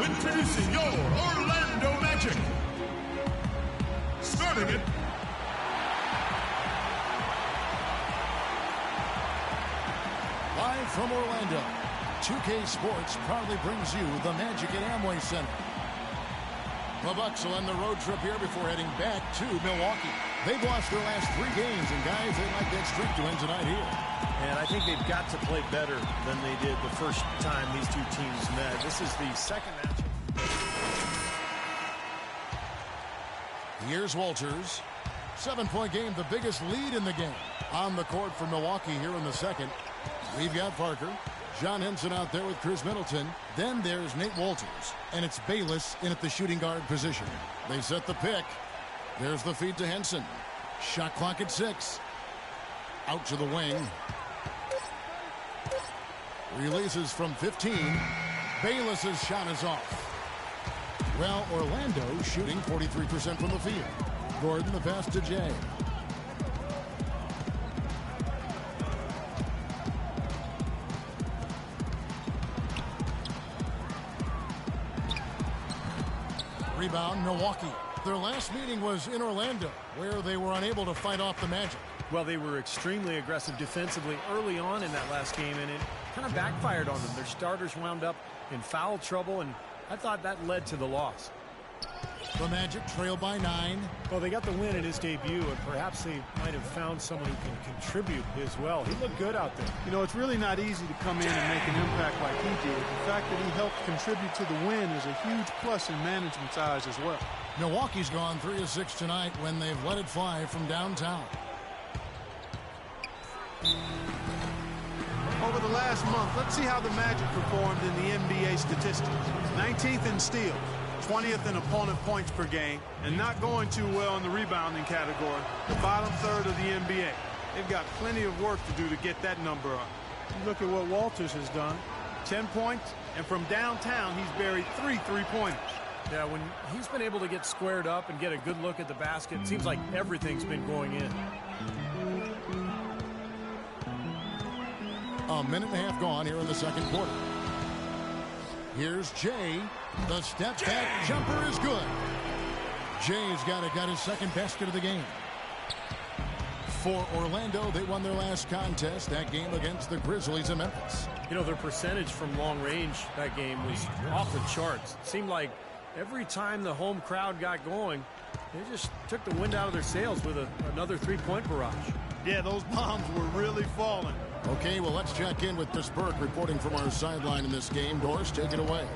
introducing your Orlando Magic. Starting it. Live from Orlando, 2K Sports proudly brings you the Magic at Amway Center. The Bucks will end the road trip here before heading back to Milwaukee. They've lost their last 3 games, and guys, they like that streak to win tonight here. And I think they've got to play better than they did the first time these two teams met. This is the second match. Here's Walters. 7-point game, the biggest lead in the game. On the court for Milwaukee here in the second. We've got Parker. John Henson out there with Chris Middleton. Then there's Nate Walters. And it's Bayless in at the shooting guard position. They set the pick. There's the feed to Henson. Shot clock at 6. Out to the wing. Releases from 15. Bayless's shot is off. Well, Orlando shooting 43% from the field. Gordon the pass to Jay. Rebound, Milwaukee. Their last meeting was in Orlando, where they were unable to fight off the Magic. Well, they were extremely aggressive defensively early on in that last game, and it kind of backfired on them. Their starters wound up in foul trouble, and I thought that led to the loss. The Magic trail by 9. Well, they got the win in his debut, and perhaps they might have found someone who can contribute as well. He looked good out there. You know, it's really not easy to come in and make an impact like he did. The fact that he helped contribute to the win is a huge plus in management's eyes as well. Milwaukee's gone 3 of 6 tonight when they've let it fly from downtown. Over the last month, let's see how the Magic performed in the NBA statistics. 19th in steals, 20th in opponent points per game, and not going too well in the rebounding category, the bottom third of the NBA. They've got plenty of work to do to get that number up. You look at what Walters has done. 10 points, and from downtown, he's buried 3 3-pointers. Yeah, when he's been able to get squared up and get a good look at the basket, it seems like everything's been going in. A minute and a half gone here in the second quarter. Here's Jay. The step back jumper is good. Jay's got his second basket of the game. For Orlando, they won their last contest, that game against the Grizzlies in Memphis. You know, their percentage from long range that game was off the charts. It seemed like every time the home crowd got going, they just took the wind out of their sails with another 3-point barrage. Yeah, those bombs were really falling. Okay, well, let's check in with Chris Burke reporting from our sideline in this game. Doris, take it away.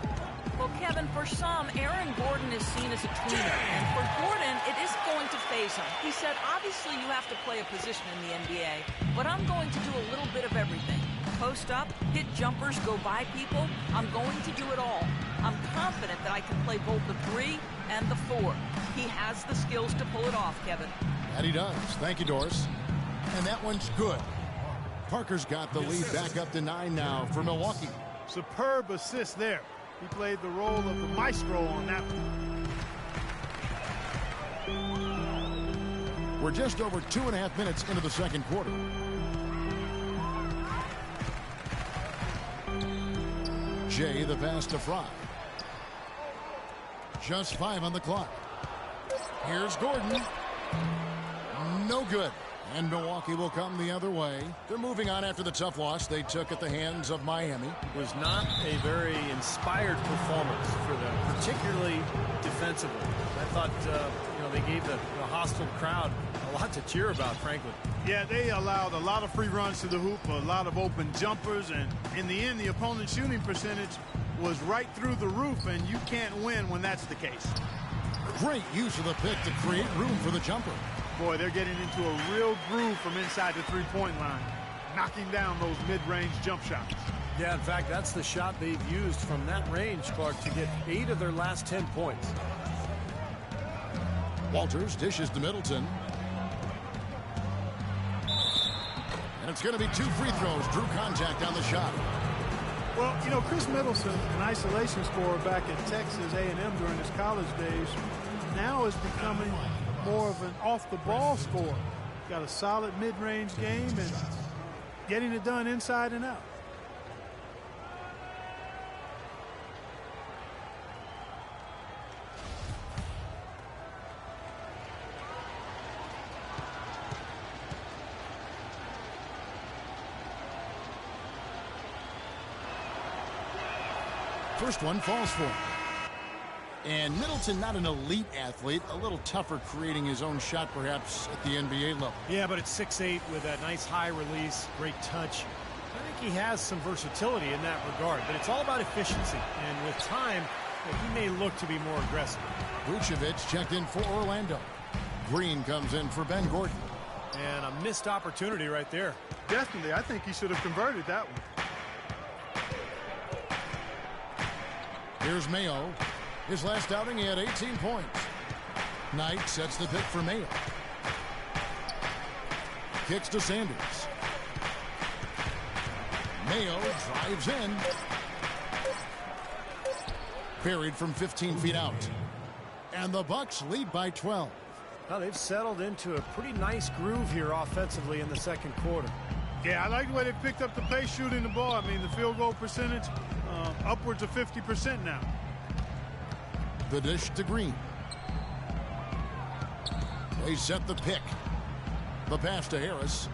Well, Kevin, for some, Aaron Gordon is seen as a tweener, and for Gordon, it isn't going to faze him. He said, obviously, you have to play a position in the NBA, but I'm going to do a little bit of everything. Post up, hit jumpers, go by people. I'm going to do it all. I'm confident that I can play both the 3 and the 4. He has the skills to pull it off, Kevin. That he does. Thank you, Doris. And that one's good. Parker's got the lead back up to 9 now for Milwaukee. Superb assist there. He played the role of the maestro on that one. We're just over 2.5 minutes into the second quarter. Jay, the pass to Fry. Just 5 on the clock. Here's Gordon. No good. And Milwaukee will come the other way. They're moving on after the tough loss they took at the hands of Miami. It was not a very inspired performance for them, particularly defensively. I thought, they gave the hostile crowd a lot to cheer about, frankly. Yeah, they allowed a lot of free runs to the hoop, a lot of open jumpers, and in the end, the opponent's shooting percentage was right through the roof, and you can't win when that's the case. Great use of the pick to create room for the jumper. Boy, they're getting into a real groove from inside the 3-point line, knocking down those mid-range jump shots. Yeah, in fact, that's the shot they've used from that range, Clark, to get 8 of their last 10 points. Walters dishes to Middleton. And it's going to be 2 free throws. Drew contact on the shot. Well, Chris Middleton, an isolation scorer back at Texas A&M during his college days, now is becoming more of an off-the-ball scorer. Got a solid mid-range game and getting it done inside and out. First one falls for him. And Middleton, not an elite athlete, a little tougher creating his own shot perhaps at the NBA level. Yeah, but it's 6'8" with a nice high release, great touch. I think he has some versatility in that regard, but it's all about efficiency. And with time, he may look to be more aggressive. Vucevic checked in for Orlando. Green comes in for Ben Gordon. And a missed opportunity right there. Definitely, I think he should have converted that one. Here's Mayo. His last outing, he had 18 points. Knight sets the pick for Mayo. Kicks to Sanders. Mayo drives in. Buried from 15 feet out. And the Bucks lead by 12. Well, they've settled into a pretty nice groove here offensively in the second quarter. Yeah, I like the way they picked up the pace shooting the ball. I mean, the field goal percentage, upwards of 50% now. The dish to Green. They set the pick. The pass to Harris.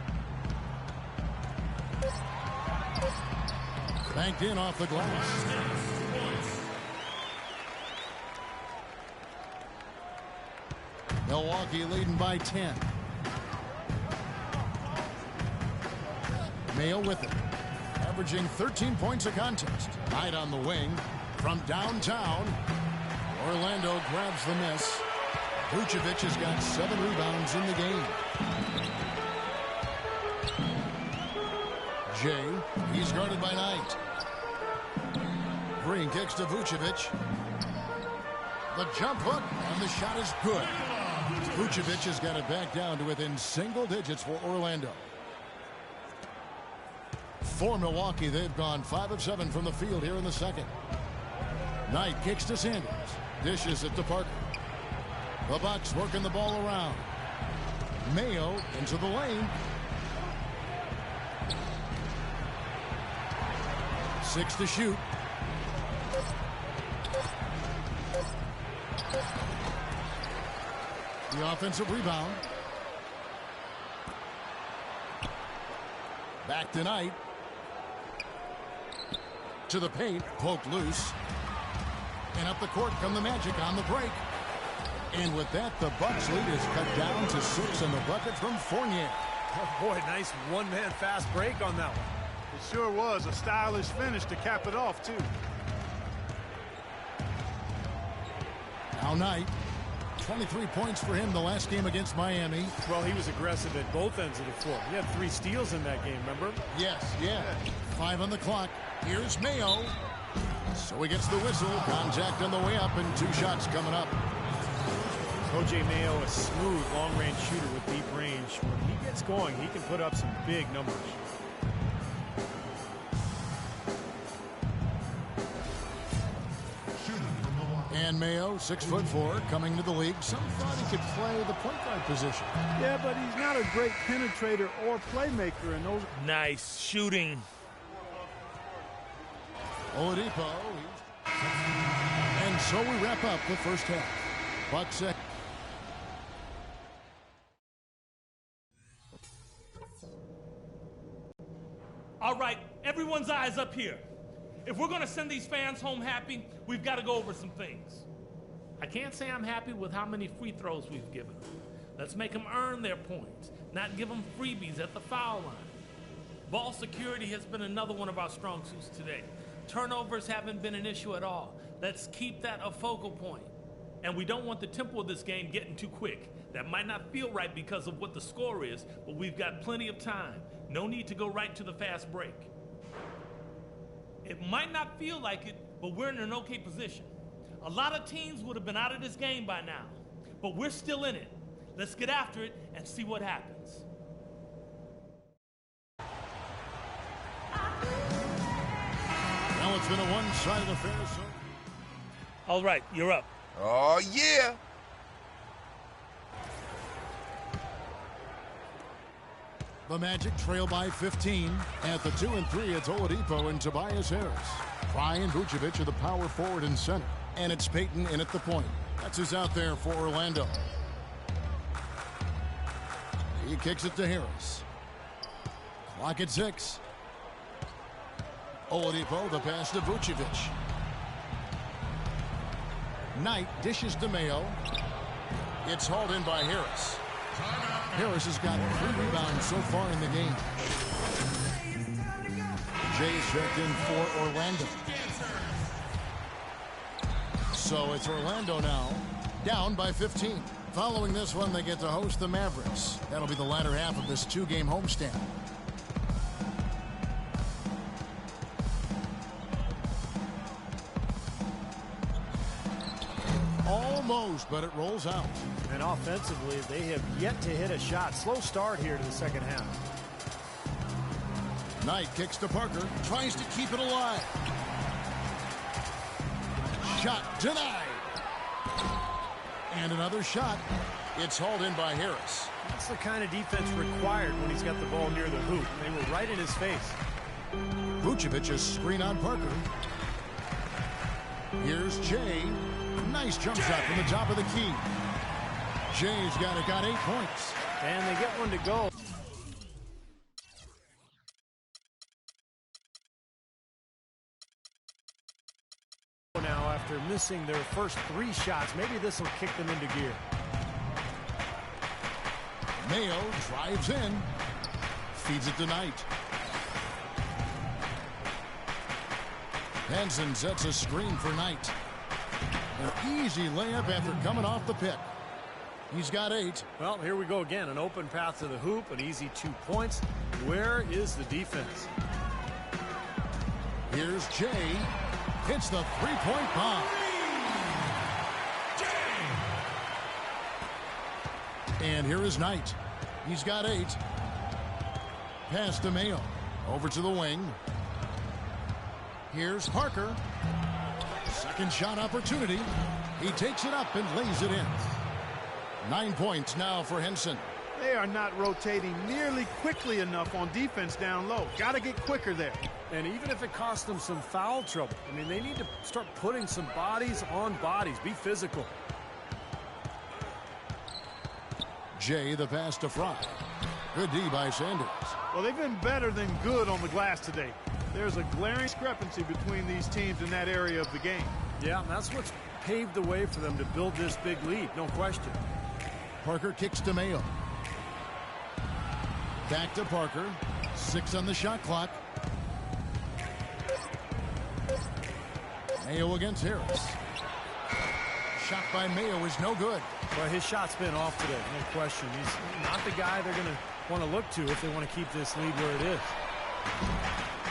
Banked in off the glass. Milwaukee leading by 10. Mayo with it. Averaging 13 points a contest. Knight on the wing. From downtown. Orlando grabs the miss. Vucevic has got 7 rebounds in the game. Jay, he's guarded by Knight. Green kicks to Vucevic. The jump hook, and the shot is good. Vucevic has got it back down to within single digits for Orlando. For Milwaukee, they've gone 5 of 7 from the field here in the second. Knight kicks to Sanders. Dishes it to Parker. The Bucks working the ball around. Mayo into the lane. 6 to shoot. The offensive rebound. Back to Knight. To the paint. Poked loose. And up the court come the Magic on the break. And with that, the Bucks lead is cut down to 6 in the bucket from Fournier. Oh boy, nice one-man fast break on that one. It sure was a stylish finish to cap it off, too. Now Knight. 23 points for him the last game against Miami. Well, he was aggressive at both ends of the floor. He had 3 steals in that game, remember? Yes, yeah. 5 on the clock. Here's Mayo. So he gets the whistle. Contact on the way up and 2 shots coming up. O.J. Mayo, a smooth long-range shooter with deep range. When he gets going, he can put up some big numbers. And Mayo, 6'4", coming to the league. Some thought he could play the point guard position. Yeah, but he's not a great penetrator or playmaker in those. Nice shooting. Oladipo. And so we wrap up the first half. Bucks. All right, everyone's eyes up here. If we're going to send these fans home happy, we've got to go over some things. I can't say I'm happy with how many free throws we've given them. Let's make them earn their points, not give them freebies at the foul line. Ball security has been another one of our strong suits today. Turnovers haven't been an issue at all. Let's keep that a focal point. And we don't want the tempo of this game getting too quick. That might not feel right because of what the score is, but we've got plenty of time. No need to go right to the fast break. It might not feel like it, but we're in an okay position. A lot of teams would have been out of this game by now, but we're still in it. Let's get after it and see what happens. Well, it's been a one-sided affair. So. All right, you're up. Oh, yeah. The Magic trail by 15. At the 2 and 3, it's Oladipo and Tobias Harris. Brian Vucevic are the power forward and center. And it's Peyton in at the point. That's who's out there for Orlando. He kicks it to Harris. Clock at 6. Oladipo, the pass to Vucevic. Knight dishes to Mayo. It's hauled in by Harris. Harris has got 3 rebounds so far in the game. Jay's checked in for Orlando. So it's Orlando now, down by 15. Following this one, they get to host the Mavericks. That'll be the latter half of this 2-game homestand. Almost, but it rolls out. And offensively, they have yet to hit a shot. Slow start here to the second half. Knight kicks to Parker, tries to keep it alive. Shot denied. And another shot. It's hauled in by Harris. That's the kind of defense required when he's got the ball near the hoop. They were right in his face. Vucevic's screen on Parker. Here's Jay. Nice jump shot from the top of the key. Jay's got 8 points. And they get one to go. Now after missing their first 3 shots, maybe this will kick them into gear. Mayo drives in, feeds it to Knight. Henson sets a screen for Knight. An easy layup after coming off the pick. He's got 8. Well, here we go again. An open path to the hoop, an easy 2 points. Where is the defense? Here's Jay. Hits the 3-point bomb. And here is Knight. He's got 8. Pass to Mayo. Over to the wing. Here's Parker. Second shot opportunity. He takes it up and lays it in. 9 points now for Henson. They are not rotating nearly quickly enough on defense down low. Got to get quicker there. And even if it costs them some foul trouble, I mean, they need to start putting some bodies on bodies. Be physical. Jay, the pass to Fry. Good D by Sanders. Well, they've been better than good on the glass today. There's a glaring discrepancy between these teams in that area of the game. Yeah, that's what's paved the way for them to build this big lead, no question. Parker kicks to Mayo. Back to Parker. 6 on the shot clock. Mayo against Harris. Shot by Mayo is no good. Well, his shot's been off today, no question. He's not the guy they're going to want to look to if they want to keep this lead where it is.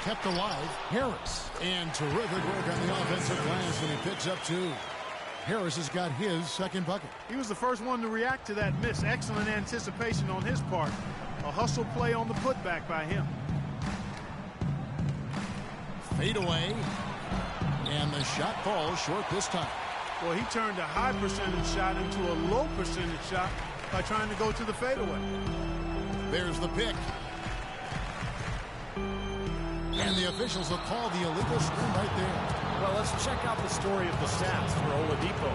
Kept alive, Harris. And terrific work on the offensive glass, and he picks up 2. Harris has got his second bucket. He was the first one to react to that miss. Excellent anticipation on his part. A hustle play on the putback by him. Fade away. And the shot falls short this time. Well, he turned a high percentage shot into a low percentage shot by trying to go to the fadeaway. There's the pick. And the officials will call the illegal screen right there. Well, let's check out the story of the stats for Oladipo.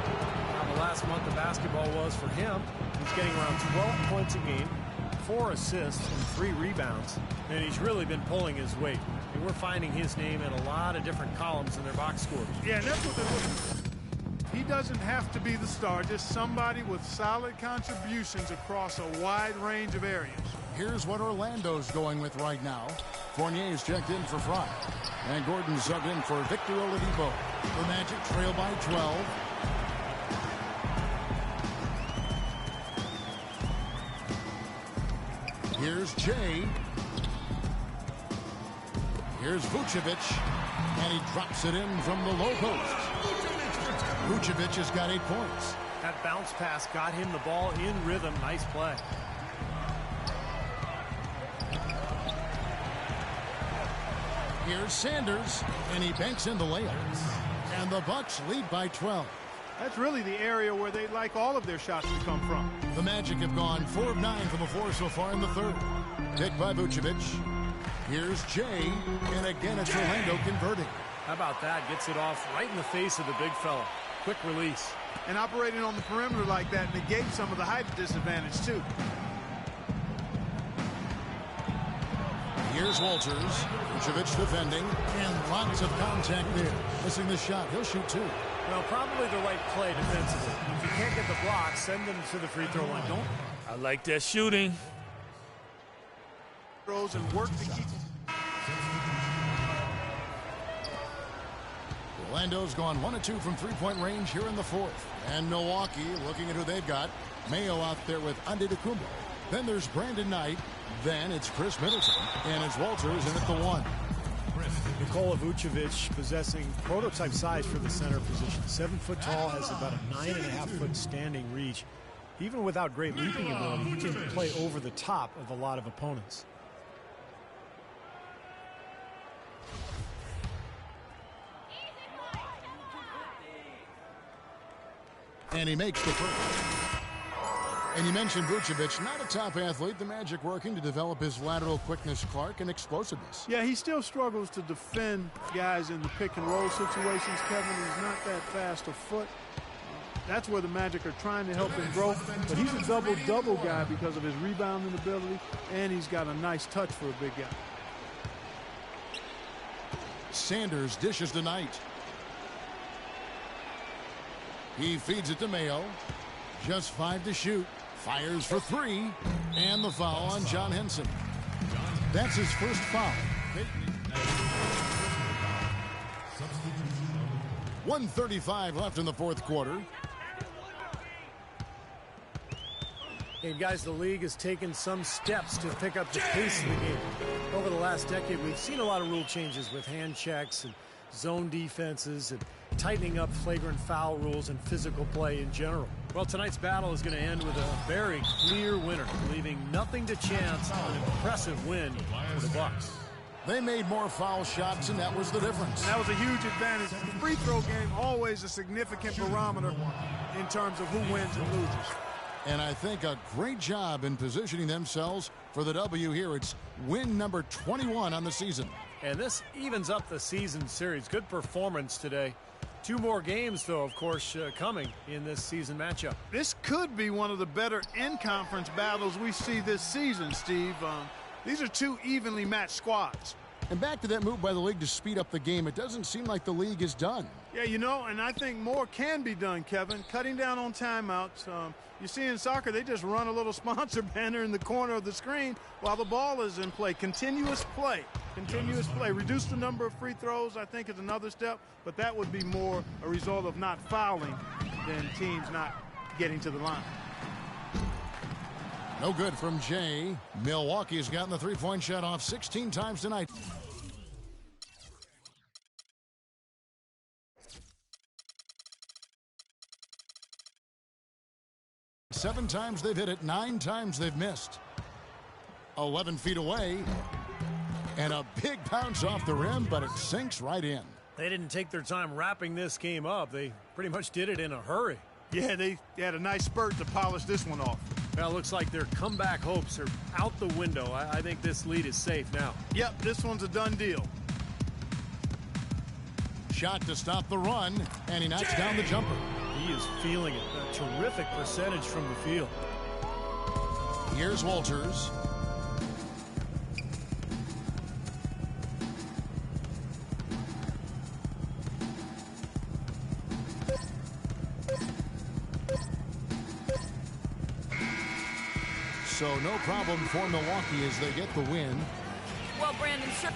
Now, the last month of basketball was for him. He's getting around 12 points a game, 4 assists, and 3 rebounds. And he's really been pulling his weight. And we're finding his name in a lot of different columns in their box scores. Yeah, and that's what they're looking for. He doesn't have to be the star, just somebody with solid contributions across a wide range of areas. Here's what Orlando's going with right now. Fournier's checked in for Fry. And Gordon subbed in for Victor Oladipo. The Magic trail by 12. Here's Jay. Here's Vucevic. And he drops it in from the low post. Vucevic has got 8 points. That bounce pass got him the ball in rhythm. Nice play. Here's Sanders, and he banks in the layup. And the Bucks lead by 12. That's really the area where they'd like all of their shots to come from. The Magic have gone 4 of 9 from the floor so far in the third. Picked by Vucevic. Here's Jay, and again it's Orlando converting. How about that? Gets it off right in the face of the big fella. Quick release. And operating on the perimeter like that negates some of the height disadvantage, too. Here's Walters. Vucevic defending, and lots of contact there. Missing the shot. He'll shoot two. Well, probably the right play defensively. If you can't get the block, send them to the free throw line. Don't. I like that shooting. Throws and work to keep. Orlando's gone 1 of 2 from three-point range here in the fourth. And Milwaukee looking at who they've got. Mayo out there with Antetokounmpo. Then there's Brandon Knight. Then it's Chris Middleton. And it's Walters in at the one. Nikola Vucevic possessing prototype size for the center position. 7 foot tall, has about a 9.5 foot standing reach. Even without great leaping ability, he can play over the top of a lot of opponents. And he makes the first. And you mentioned Vucevic, not a top athlete. The Magic working to develop his lateral quickness, Clark, and explosiveness. Yeah, he still struggles to defend guys in the pick and roll situations, Kevin. He's not that fast of foot. That's where the Magic are trying to help him grow. But he's a double-double guy because of his rebounding ability, and he's got a nice touch for a big guy. Sanders dishes to Knight. He feeds it to Mayo. Just 5 to shoot. Fires for 3. And the foul on John Henson. That's his first foul. 1:35 left in the fourth quarter. And guys, the league has taken some steps to pick up the pace of the game. Over the last decade, we've seen a lot of rule changes with hand checks and zone defenses and tightening up flagrant foul rules and physical play in general. Well, tonight's battle is going to end with a very clear winner, leaving nothing to chance on an impressive win for the Bucks. They made more foul shots, and that was the difference. And that was a huge advantage. The free throw game, always a significant barometer in terms of who wins and loses. And I think a great job in positioning themselves for the W here. It's win number 21 on the season. And this evens up the season series. Good performance today. 2 more games, though, of course, coming in this season matchup. This could be one of the better in-conference battles we see this season, Steve. These are 2 evenly matched squads. And back to that move by the league to speed up the game. It doesn't seem like the league is done. Yeah, you know, and I think more can be done, Kevin. Cutting down on timeouts. You see in soccer, they just run a little sponsor banner in the corner of the screen while the ball is in play. Continuous play. Continuous play. Reduce the number of free throws, I think, is another step. But that would be more a result of not fouling than teams not getting to the line. No good from Jay. Milwaukee has gotten the three-point shot off 16 times tonight. Seven times they've hit it, 9 times they've missed. 11 feet away. And a big bounce off the rim, but it sinks right in. They didn't take their time wrapping this game up. They pretty much did it in a hurry. Yeah, they had a nice spurt to polish this one off. Well, it looks like their comeback hopes are out the window. I think this lead is safe now. Yep, this one's a done deal. Shot to stop the run, and he knocks down the jumper. He is feeling it. A terrific percentage from the field. Here's Walters. So no problem for Milwaukee as they get the win. Well, Brandon, sure.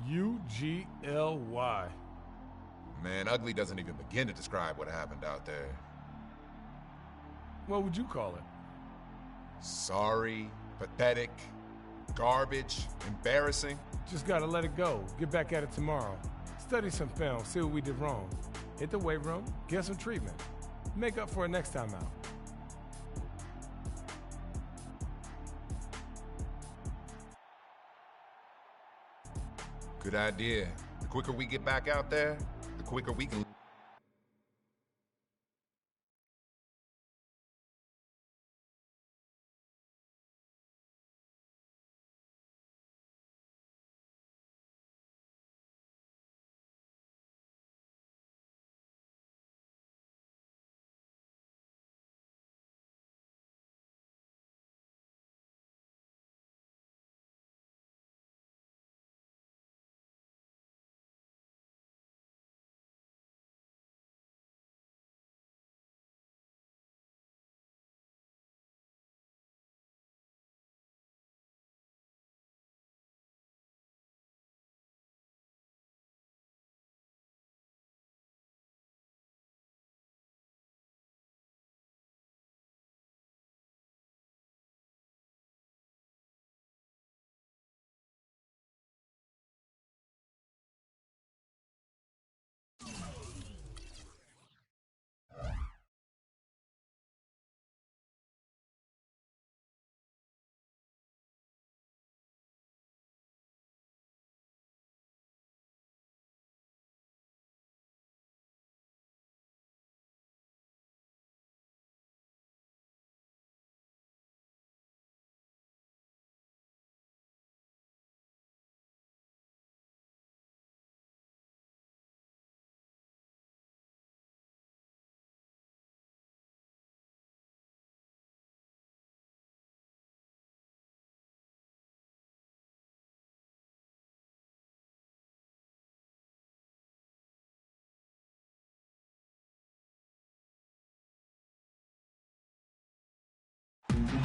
UGLY. Man, ugly doesn't even begin to describe what happened out there. What would you call it? Sorry, pathetic, garbage, embarrassing. Just gotta let it go. Get back at it tomorrow. study some film, see what we did wrong. Hit the weight room, get some treatment. Make up for it next time out. Good idea. The quicker we get back out there, the quicker we can...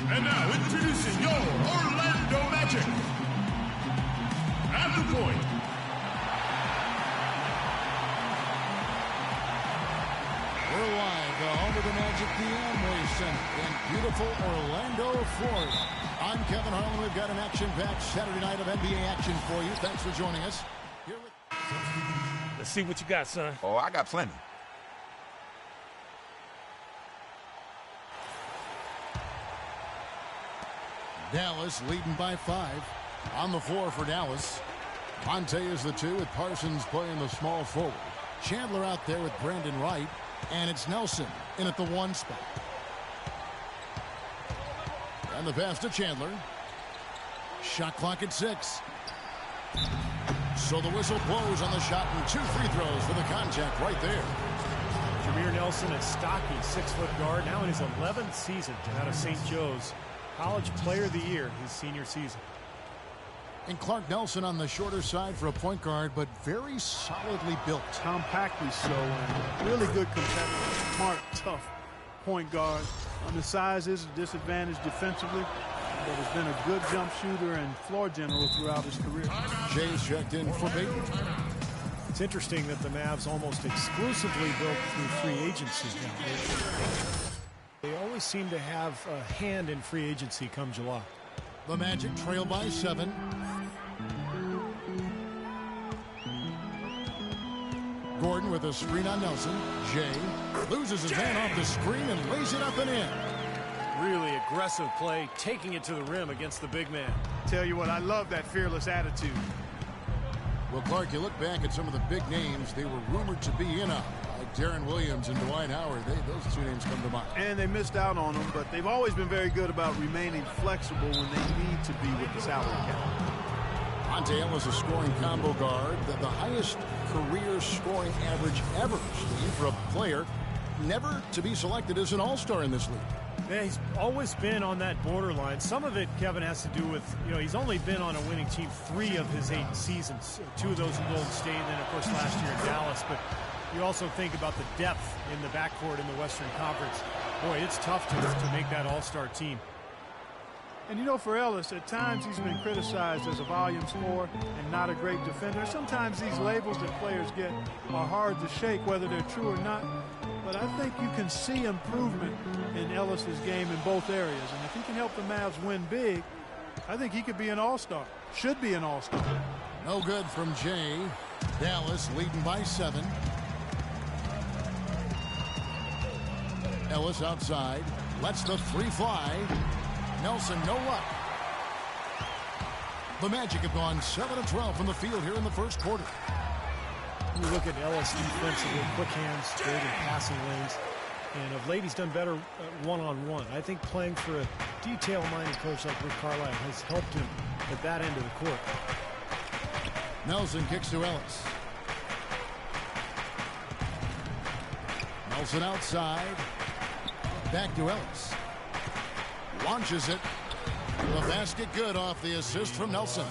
And now, introducing your Orlando Magic. At the point. We're live, the home of the Magic, the Amway Center in beautiful Orlando, Florida. I'm Kevin Harlan. We've got an action-packed Saturday night of NBA action for you. Thanks for joining us. Let's see what you got, son. Oh, I got plenty. Dallas leading by 5. On the floor for Dallas. Monte is the 2 with Parsons playing the small forward. Chandler out there with Brandon Wright. And it's Nelson in at the 1 spot. And the pass to Chandler. Shot clock at 6. So the whistle blows on the shot and 2 free throws for the contact right there. Jameer Nelson, a stocky 6-foot guard, now in his 11th season out of St. Joe's. College Player of the Year his senior season. And Clark Nelson on the shorter side for a point guard, but very solidly built. Compactly so, and really good competitor. Smart, tough point guard. The size is a disadvantage defensively, but has been a good jump shooter and floor general throughout his career. Jay's checked in for Peyton. It's interesting that the Mavs almost exclusively built through free agency now. They always seem to have a hand in free agency come July. The Magic trail by 7. Gordon with a screen on Nelson. Jay loses his man off the screen and lays it up and in. Really aggressive play, taking it to the rim against the big man. Tell you what, I love that fearless attitude. Well, Clark, you look back at some of the big names they were rumored to be in on, like Darren Williams and Dwight Howard. Those 2 names come to mind. And they missed out on them, but they've always been very good about remaining flexible when they need to be with the salary cap. Monte Ellis, a scoring combo guard, the highest career scoring average ever, Steve, for a player never to be selected as an all-star in this league. Yeah, he's always been on that borderline. Some of it, Kevin, has to do with, he's only been on a winning team 3 of his 8 seasons. 2 of those in Golden State, and then, of course, last year in Dallas. But you also think about the depth in the backcourt in the Western Conference. Boy, it's tough to make that all-star team. And, for Ellis, at times he's been criticized as a volume scorer and not a great defender. Sometimes these labels that players get are hard to shake, whether they're true or not. But I think you can see improvement in Ellis's game in both areas. And if he can help the Mavs win big, I think he could be an all-star. Should be an all-star. No good from Jay. Dallas leading by 7. Ellis outside. Lets the 3 fly. Nelson, no luck. The Magic have gone 7 of 12 from the field here in the first quarter. You look at Ellis defensively, quick hands, great in passing lanes. And of late, he's done better one-on-one. I think playing for a detail-minded coach like Rick Carlisle has helped him at that end of the court. Nelson kicks to Ellis. Nelson outside. Back to Ellis. Launches it. The basket good off the assist from Nelson.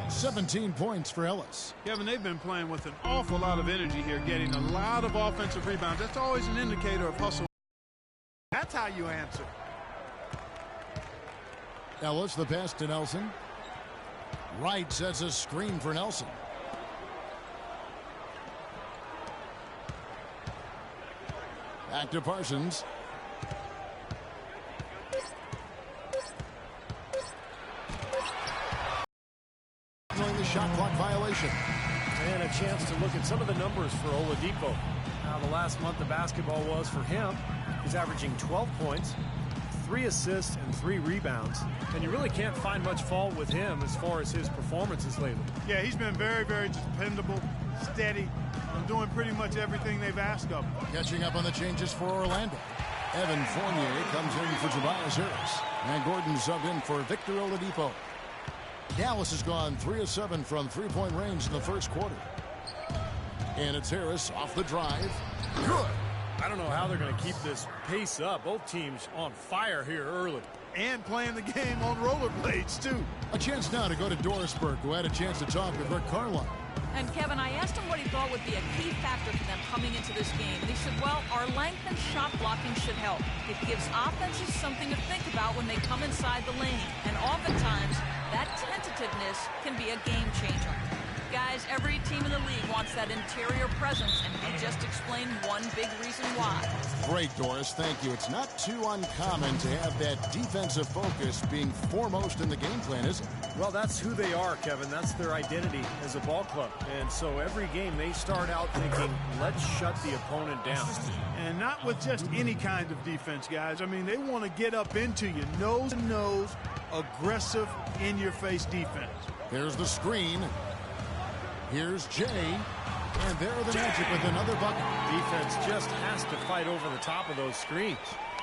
17 points for Ellis. Kevin, they've been playing with an awful lot of energy here, getting a lot of offensive rebounds. That's always an indicator of hustle. That's how you answer. Ellis, the pass to Nelson. Wright sets a screen for Nelson. Back to Parsons. The shot clock violation. And a chance to look at some of the numbers for Oladipo. Now, the last month of basketball was for him. He's averaging 12 points, 3 assists, and 3 rebounds. And you really can't find much fault with him as far as his performances lately. Yeah, he's been very, very dependable, steady, doing pretty much everything they've asked of him. Catching up on the changes for Orlando. Evan Fournier comes in for Tobias Harris. And Gordon subbed in for Victor Oladipo. Dallas has gone 3 of 7 from three-point range in the first quarter. And it's Harris off the drive. Good. I don't know how they're going to keep this pace up. Both teams on fire here early. And playing the game on rollerblades, too. A chance now to go to Dorisburg, who had a chance to talk with Rick Carlisle. And Kevin, I asked him what he thought would be a key factor for them coming into this game. And he said, well, our length and shot blocking should help. It gives offenses something to think about when they come inside the lane. And oftentimes, that tentativeness can be a game changer. Guys, every team in the league wants that interior presence, and he just explained one big reason why. Great, Doris. Thank you. It's not too uncommon to have that defensive focus being foremost in the game plan, is it? Well, that's who they are, Kevin. That's their identity as a ball club. And so every game they start out thinking, let's shut the opponent down. And not with just any kind of defense, guys. I mean, they want to get up into you, nose to nose, aggressive, in-your-face defense. Here's the screen. Here's Jay. And there are the Magic with another bucket. Defense just has to fight over the top of those screens.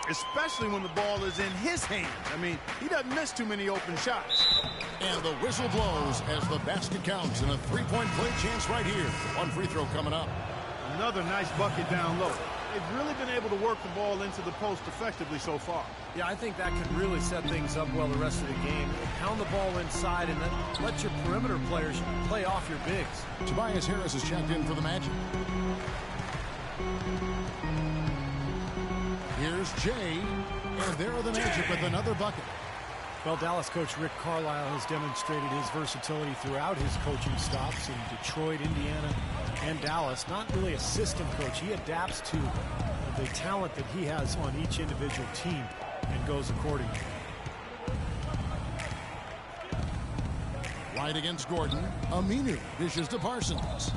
Especially when the ball is in his hands. I mean, he doesn't miss too many open shots. And the whistle blows as the basket counts, and a three-point play chance right here. One free throw coming up. Another nice bucket down low. They've really been able to work the ball into the post effectively so far. Yeah, I think that could really set things up well the rest of the game. Pound the ball inside and then let your perimeter players play off your bigs. Tobias Harris has checked in for the Magic. Here's Jay, and there are the Magic with another bucket. Well, Dallas coach Rick Carlisle has demonstrated his versatility throughout his coaching stops in Detroit, Indiana, and Dallas. Not really a system coach. He adapts to the talent that he has on each individual team and goes accordingly. Right against Gordon. Aminu dishes to Parsons.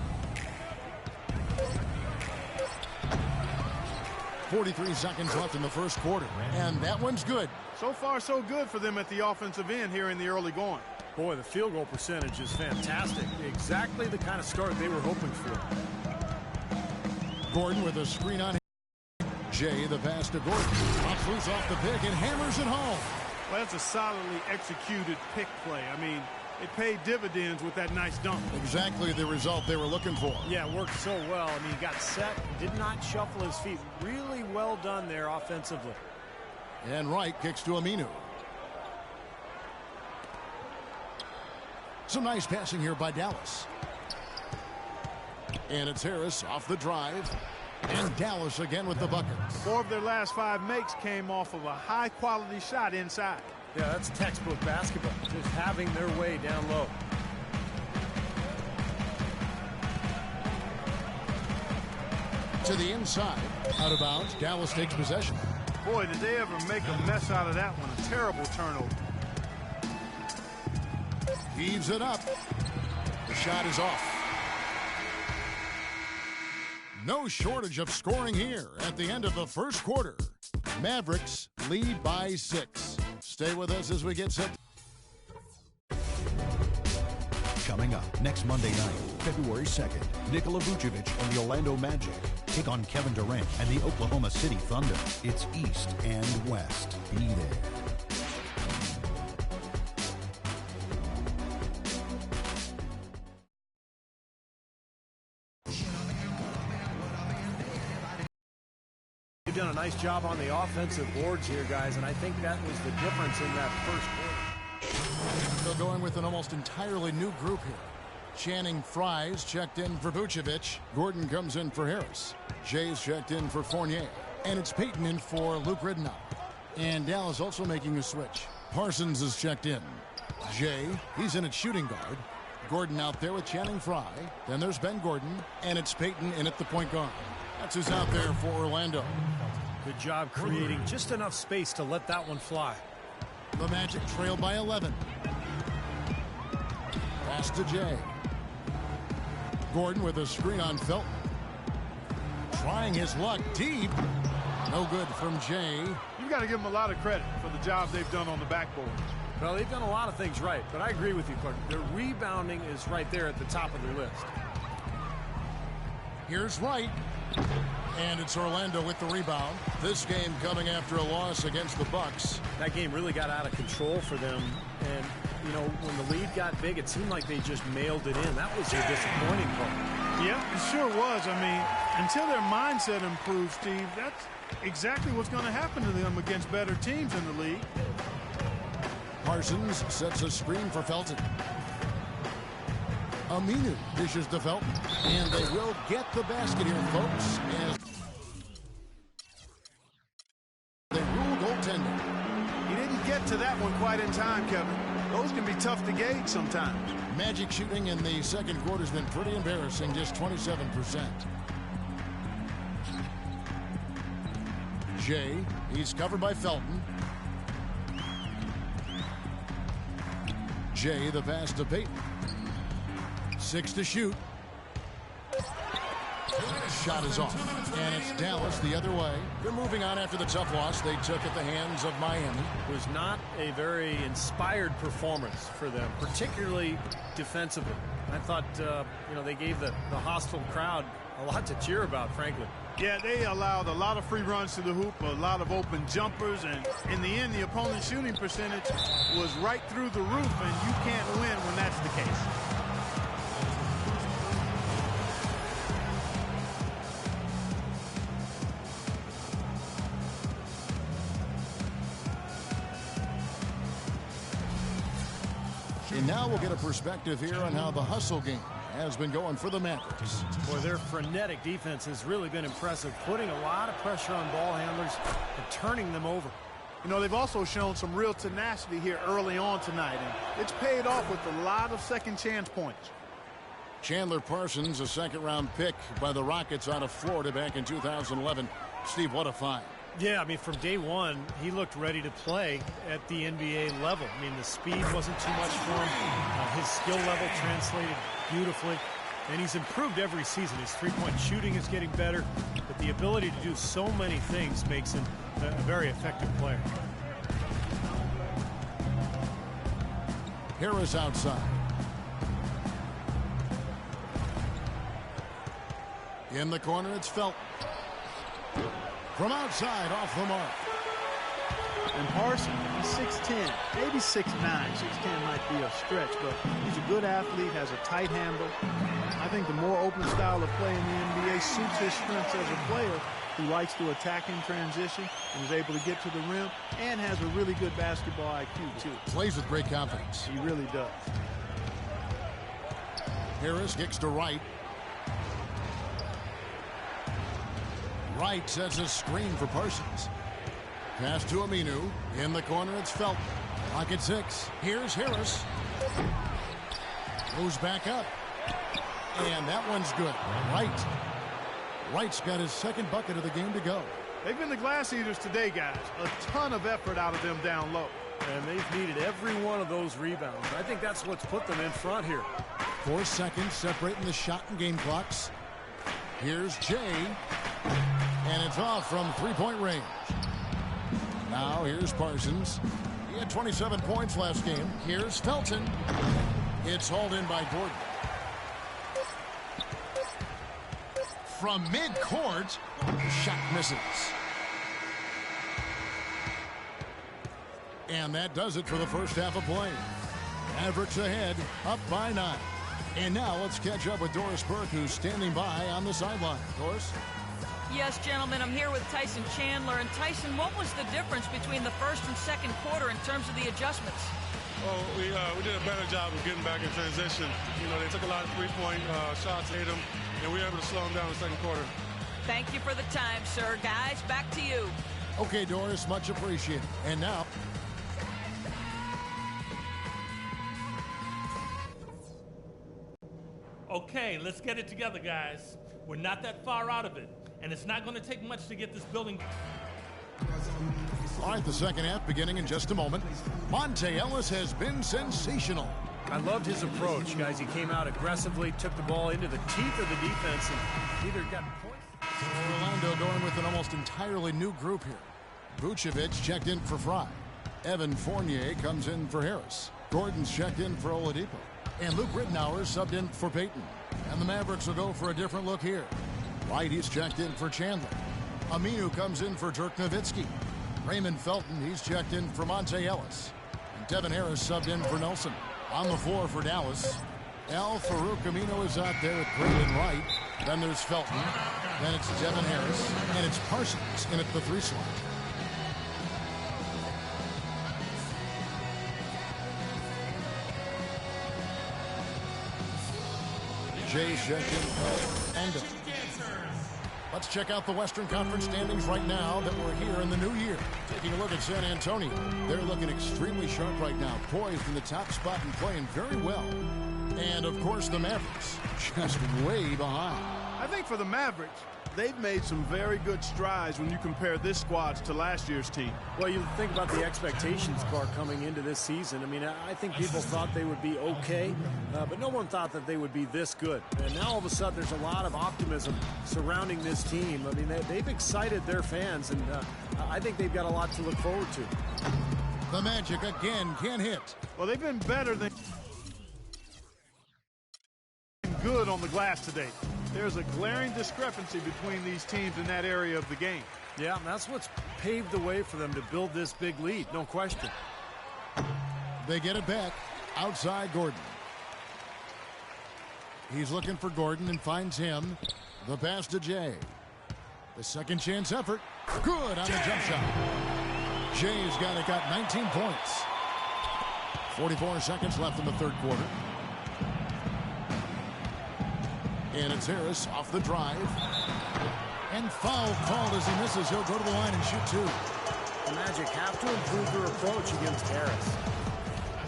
43 seconds left in the first quarter, and that one's good. So far, so good for them at the offensive end here in the early going. Boy, the field goal percentage is fantastic. Exactly the kind of start they were hoping for. Gordon with a screen on him. Jay, the pass to Gordon. Pops loose off the pick and hammers it home. Well, that's a solidly executed pick play. I mean, it paid dividends with that nice dunk. Exactly the result they were looking for. Yeah, it worked so well. I mean, he got set, did not shuffle his feet. Really well done there offensively. And Wright kicks to Aminu. Some nice passing here by Dallas. And it's Harris off the drive. And Dallas again with the bucket. 4 of their last 5 makes came off of a high-quality shot inside. Yeah, that's textbook basketball. Just having their way down low. To the inside. Out of bounds. Dallas takes possession. Boy, did they ever make a mess out of that one. A terrible turnover. Heaves it up. The shot is off. No shortage of scoring here at the end of the first quarter. Mavericks lead by 6. Stay with us as we get set. Coming up next Monday night, February 2nd, Nikola Vucevic and the Orlando Magic take on Kevin Durant and the Oklahoma City Thunder. It's East and West. Be there. They've done a nice job on the offensive boards here, guys, and I think that was the difference in that first quarter. Still going with an almost entirely new group here. Channing Frye's checked in for Vucevic. Gordon comes in for Harris. Jay's checked in for Fournier. And it's Payton in for Luke Ridnour. And Dallas also making a switch. Parsons is checked in. Jay, he's in at shooting guard. Gordon out there with Channing Frye. Then there's Ben Gordon. And it's Payton in at the point guard. That's who's out there for Orlando. Good job creating just enough space to let that one fly. The Magic trail by 11. Pass to Jay. Gordon with a screen on Felton. Trying his luck deep. No good from Jay. You've got to give them a lot of credit for the job they've done on the backboard. Well, they've done a lot of things right, but I agree with you, Clark. Their rebounding is right there at the top of the list. Here's Wright. And it's Orlando with the rebound. This game coming after a loss against the Bucks. That game really got out of control for them. And, you know, when the lead got big, it seemed like they just mailed it in. That was their disappointing part. Yeah, it sure was. I mean, until their mindset improves, Steve, that's exactly what's going to happen to them against better teams in the league. Parsons sets a screen for Felton. Aminu dishes to Felton. And they will get the basket here, folks. As they rule goaltending. He didn't get to that one quite in time, Kevin. Those can be tough to gauge sometimes. Magic shooting in the second quarter has been pretty embarrassing, just 27%. Jay, he's covered by Felton. Jay, the pass to Payton. 6 to shoot. Shot is off. And it's Dallas the other way. They're moving on after the tough loss they took at the hands of Miami. It was not a very inspired performance for them, particularly defensively. I thought, you know, they gave the hostile crowd a lot to cheer about, frankly. Yeah, they allowed a lot of free runs to the hoop, a lot of open jumpers, and in the end, the opponent's shooting percentage was right through the roof, and you can't win when that's the case. And now we'll get a perspective here on how the hustle game has been going for the Mavericks. Boy, their frenetic defense has really been impressive, putting a lot of pressure on ball handlers and turning them over. You know, they've also shown some real tenacity here early on tonight, and it's paid off with a lot of second chance points. Chandler Parsons, a second-round pick by the Rockets out of Florida back in 2011. Steve, what a find. Yeah, I mean, from day one, he looked ready to play at the NBA level. I mean, the speed wasn't too much for him. His skill level translated beautifully, and he's improved every season. His three-point shooting is getting better, but the ability to do so many things makes him a very effective player. Harris outside. In the corner, it's Felton. From outside, off the mark. And Parsons, he's 6'10", maybe 6'9". 6'10" might be a stretch, but he's a good athlete, has a tight handle. I think the more open style of play in the NBA suits his strengths as a player who likes to attack in transition and is able to get to the rim and has a really good basketball IQ, too. Plays with great confidence. He really does. Harris kicks to Wright. Wright sets a screen for Parsons. Pass to Aminu. In the corner, it's Felton. Clock at 6. Here's Harris. Goes back up. And that one's good. Wright. Wright's got his second bucket of the game to go. They've been the glass eaters today, guys. A ton of effort out of them down low. And they've needed every one of those rebounds. I think that's what's put them in front here. 4 seconds separating the shot and game clocks. Here's Jay. And it's off from three-point range. Now here's Parsons. He had 27 points last game. Here's Felton. It's hauled in by Gordon. From midcourt, the shot misses. And that does it for the first half of play. Mavericks ahead, up by 9. And now let's catch up with Doris Burke, who's standing by on the sideline. Doris? Yes, gentlemen, I'm here with Tyson Chandler. And Tyson, what was the difference between the first and second quarter in terms of the adjustments? Well, we did a better job of getting back in transition. You know, they took a lot of three-point shots, hit them, and we were able to slow them down in the second quarter. Thank you for the time, sir. Guys, back to you. Okay, Doris, much appreciated. And now... Okay, let's get it together, guys. We're not that far out of it, and it's not going to take much to get this building. All right, the second half beginning in just a moment. Monte Ellis has been sensational. I loved his approach, guys. He came out aggressively, took the ball into the teeth of the defense, and either got points. Orlando going with an almost entirely new group here. Vucevic checked in for Fry. Evan Fournier comes in for Harris. Gordon's checked in for Oladipo. And Luke Rittenauer subbed in for Payton. And the Mavericks will go for a different look here. White, he's checked in for Chandler. Aminu comes in for Dirk Nowitzki. Raymond Felton, he's checked in for Monte Ellis. And Devin Harris subbed in for Nelson. On the floor for Dallas, Al Farouk Aminu is out there with Braden Wright. Then there's Felton. Then it's Devin Harris. And it's Parsons in at the 3 slot. Jay Shekin and let's check out the Western Conference standings right now that we're here in the new year. Taking a look at San Antonio. They're looking extremely sharp right now, poised in the top spot and playing very well. And, of course, the Mavericks just way behind. I think for the Mavericks, they've made some very good strides when you compare this squad to last year's team. Well, you think about the expectations, Clark, coming into this season. I mean, I think people thought they would be okay, but no one thought that they would be this good. And now all of a sudden there's a lot of optimism surrounding this team. I mean, they've excited their fans, and I think they've got a lot to look forward to. The Magic again can't hit. Well, they've been better than good on the glass today. There's a glaring discrepancy between these teams in that area of the game. Yeah, and that's what's paved the way for them to build this big lead, no question. They get it back outside Gordon. He's looking for Gordon and finds him. The pass to Jay. The second chance effort. Good on the jump shot. Jay's got 19 points. 44 seconds left in the third quarter. And it's Harris off the drive. And foul called as he misses. He'll go to the line and shoot 2. The Magic have to improve their approach against Harris.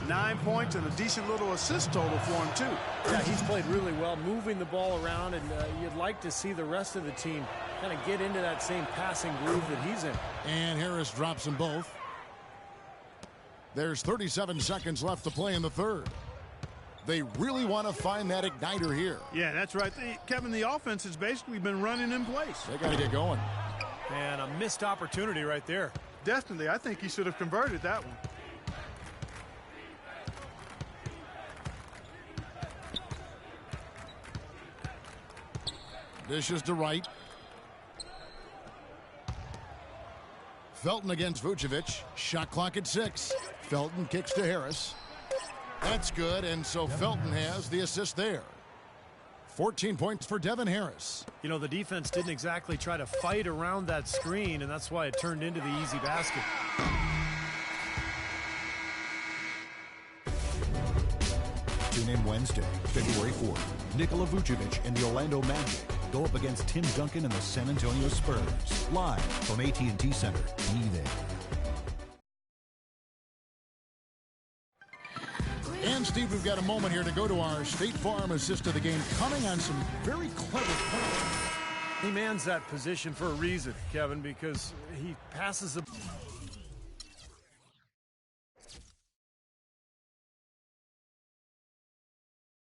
9 points and a decent little assist total for him, too. Yeah, he's played really well, moving the ball around, and you'd like to see the rest of the team kind of get into that same passing groove that he's in. And Harris drops them both. There's 37 seconds left to play in the third. They really want to find that igniter here. Yeah, that's right. Kevin, the offense has basically been running in place. They got to get going. And a missed opportunity right there. Definitely. I think he should have converted that one. Dishes to Wright. Felton against Vucevic. Shot clock at 6. Felton kicks to Harris. That's good, and so Felton has the assist there. 14 points for Devin Harris. You know, the defense didn't exactly try to fight around that screen, and that's why it turned into the easy basket. Tune in Wednesday, February 4th. Nikola Vucevic and the Orlando Magic go up against Tim Duncan and the San Antonio Spurs. Live from AT&T Center. Be there. And, Steve, we've got a moment here to go to our State Farm assist of the game, coming on some very clever points. He mans that position for a reason, Kevin, because he passes the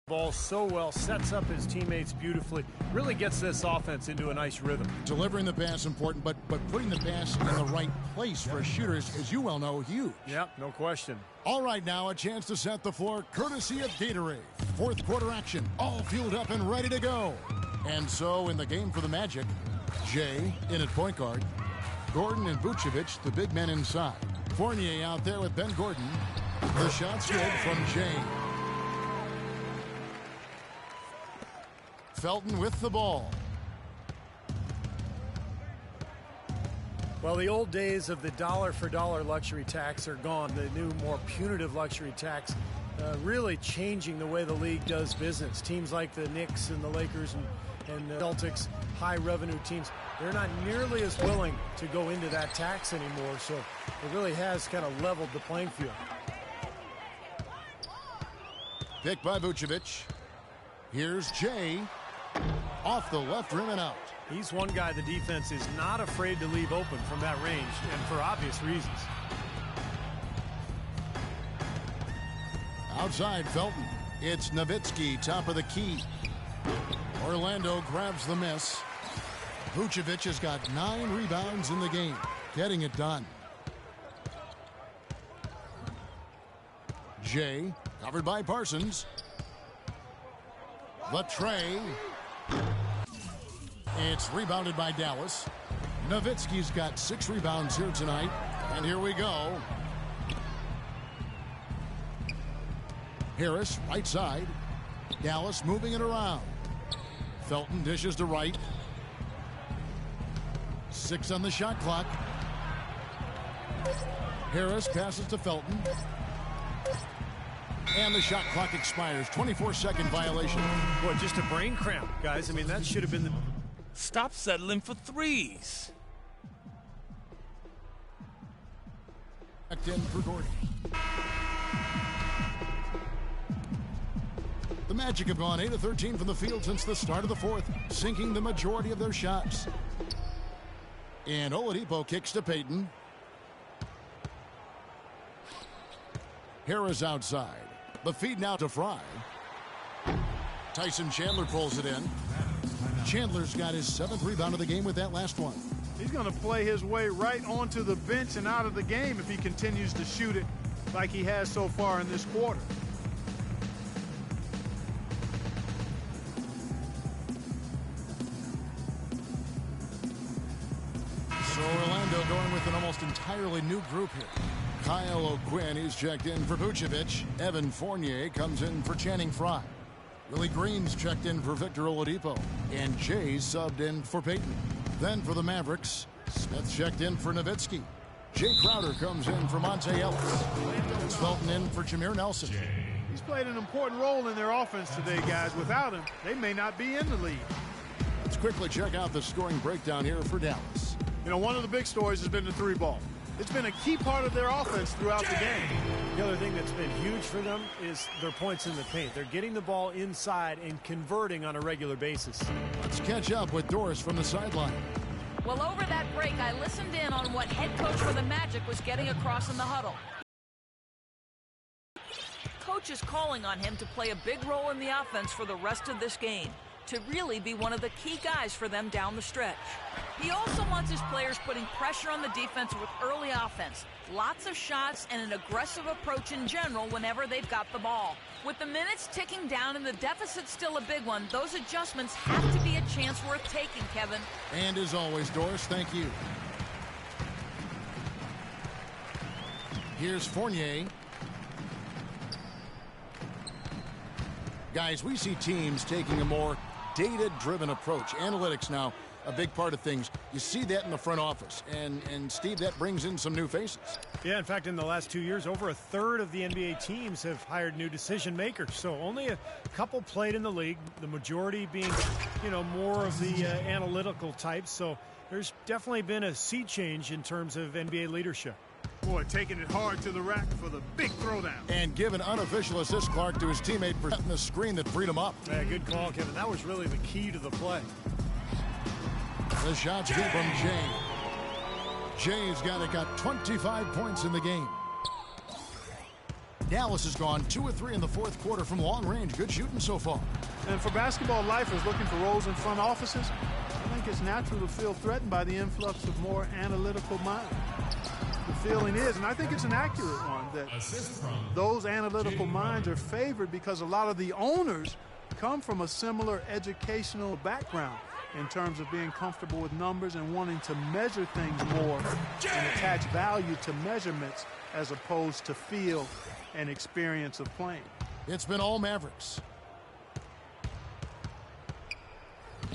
Ball so well, sets up his teammates beautifully, really gets this offense into a nice rhythm. Delivering the pass important, but putting the pass in the right place for shooters, as you well know, huge. Yep, no question. All right, now a chance to set the floor courtesy of Gatorade. Fourth quarter action, all fueled up and ready to go. And so in the game for the Magic, Jay in at point guard, Gordon and Vucevic, the big men inside. Fournier out there with Ben Gordon. The shot's good from Jay. Felton with the ball. Well, the old days of the dollar-for-dollar luxury tax are gone. The new, more punitive luxury tax really changing the way the league does business. Teams like the Knicks and the Lakers and the Celtics, high-revenue teams, they're not nearly as willing to go into that tax anymore, so it really has kind of leveled the playing field. Picked by Vucevic. Here's Jay. Off the left rim and out. He's one guy the defense is not afraid to leave open from that range, and for obvious reasons. Outside Felton. It's Nowitzki, top of the key. Orlando grabs the miss. Vucevic has got 9 rebounds in the game. Getting it done. Jay, covered by Parsons. Latre. It's rebounded by Dallas. Nowitzki's got 6 rebounds here tonight. And here we go. Harris, right side. Dallas moving it around. Felton dishes to right. 6 on the shot clock. Harris passes to Felton. And the shot clock expires. 24-second violation. Boy, just a brain cramp, guys. I mean, that should have been the... Stop settling for threes. Back in for Gordon. The Magic have gone 8 of 13 from the field since the start of the fourth, sinking the majority of their shots. And Oladipo kicks to Payton. Harris outside. The feed now to Fry. Tyson Chandler pulls it in. Chandler's got his 7th rebound of the game with that last one. He's going to play his way right onto the bench and out of the game if he continues to shoot it like he has so far in this quarter. So Orlando going with an almost entirely new group here. Kyle O'Quinn is checked in for Vucevic. Evan Fournier comes in for Channing Frye. Willie Green's checked in for Victor Oladipo. And Jay's subbed in for Payton. Then for the Mavericks, Smith checked in for Nowitzki. Jay Crowder comes in for Monte Ellis. It's Felton in for Jameer Nelson. He's played an important role in their offense today, guys. Without him, they may not be in the lead. Let's quickly check out the scoring breakdown here for Dallas. You know, one of the big stories has been the 3-ball. It's been a key part of their offense throughout the game. The other thing that's been huge for them is their points in the paint. They're getting the ball inside and converting on a regular basis. Let's catch up with Doris from the sideline. Well, over that break, I listened in on what head coach for the Magic was getting across in the huddle. Coach is calling on him to play a big role in the offense for the rest of this game, to really be one of the key guys for them down the stretch. He also wants his players putting pressure on the defense with early offense, lots of shots, and an aggressive approach in general whenever they've got the ball. With the minutes ticking down and the deficit still a big one, those adjustments have to be a chance worth taking, Kevin. And as always, Doris, thank you. Here's Fournier. Guys, we see teams taking a more data-driven approach. Analytics now, a big part of things. You see that in the front office. And Steve, that brings in some new faces. Yeah, in fact, in the last 2 years, over a third of the NBA teams have hired new decision makers. So only a couple played in the league, the majority being, you know, more of the analytical types. So there's definitely been a sea change in terms of NBA leadership. Boy, taking it hard to the rack for the big throwdown. And give an unofficial assist, Clark, to his teammate for setting the screen that freed him up. Yeah, good call, Kevin. That was really the key to the play. The shot's good from Jay. Jay's got 25 points in the game. Dallas has gone 2 of 3 in the fourth quarter from long range. Good shooting so far. And for basketball lifers looking for roles in front offices, I think it's natural to feel threatened by the influx of more analytical minds. The feeling is, and I think it's an accurate one, that those analytical minds are favored because a lot of the owners come from a similar educational background in terms of being comfortable with numbers and wanting to measure things more and attach value to measurements as opposed to feel and experience of playing. It's been all Mavericks.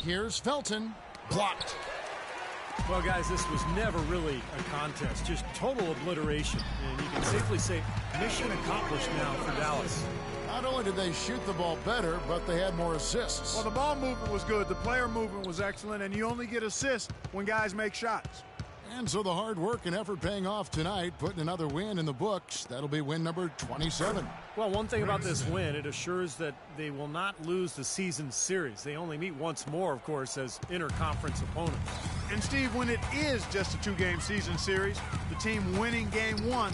Here's Felton. Blocked. Well, guys, this was never really a contest, just total obliteration. And you can safely say mission accomplished now for Dallas. Not only did they shoot the ball better, but they had more assists. Well, the ball movement was good. The player movement was excellent, and you only get assists when guys make shots. And so the hard work and effort paying off tonight, putting another win in the books. That'll be win number 27. Well, one thing about this win, it assures that they will not lose the season series. They only meet once more, of course, as interconference opponents. And, Steve, when it is just a two-game season series, the team winning game one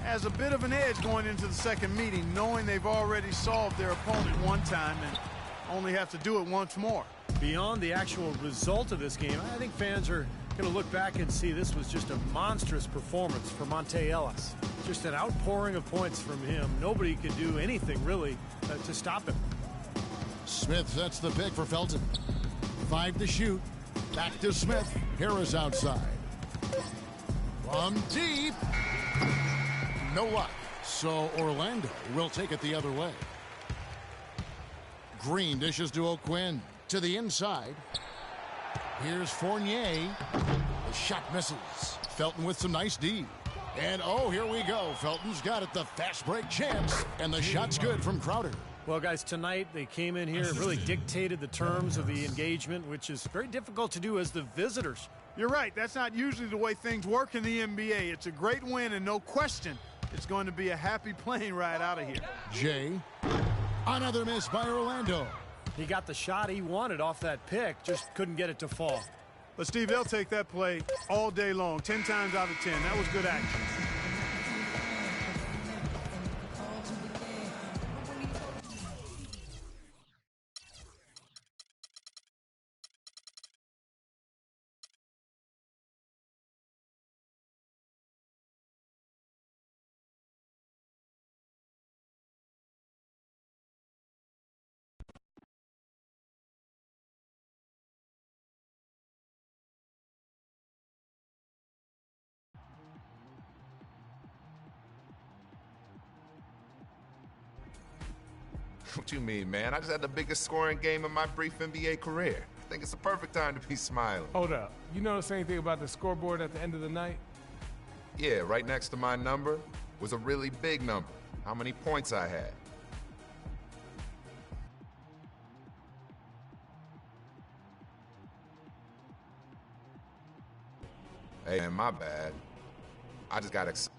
has a bit of an edge going into the second meeting, knowing they've already solved their opponent one time and only have to do it once more. Beyond the actual result of this game, I think fans are going to look back and see this was just a monstrous performance for Monte Ellis. Just an outpouring of points from him. Nobody could do anything, really, to stop him. Smith sets the pick for Felton. 5 to shoot. Back to Smith. Harris outside. From deep. No luck. So Orlando will take it the other way. Green dishes to O'Quinn. To the inside. Here's Fournier. The shot misses. Felton with some nice D. And oh, here we go. Felton's got it. The fast break chance. And the shot's good from Crowder. Well, guys, tonight they came in here and really dictated the terms of the engagement, which is very difficult to do as the visitors. You're right. That's not usually the way things work in the NBA. It's a great win, and no question, it's going to be a happy plane ride out of here. Jay. Another miss by Orlando. He got the shot he wanted off that pick, just couldn't get it to fall. But, Steve, they'll take that play all day long, 10 times out of 10. That was good action. What you mean, man? I just had the biggest scoring game of my brief NBA career. I think it's the perfect time to be smiling. Hold up. You notice anything about the scoreboard at the end of the night? Yeah, right next to my number was a really big number. How many points I had. Hey, man, my bad. I just got excited.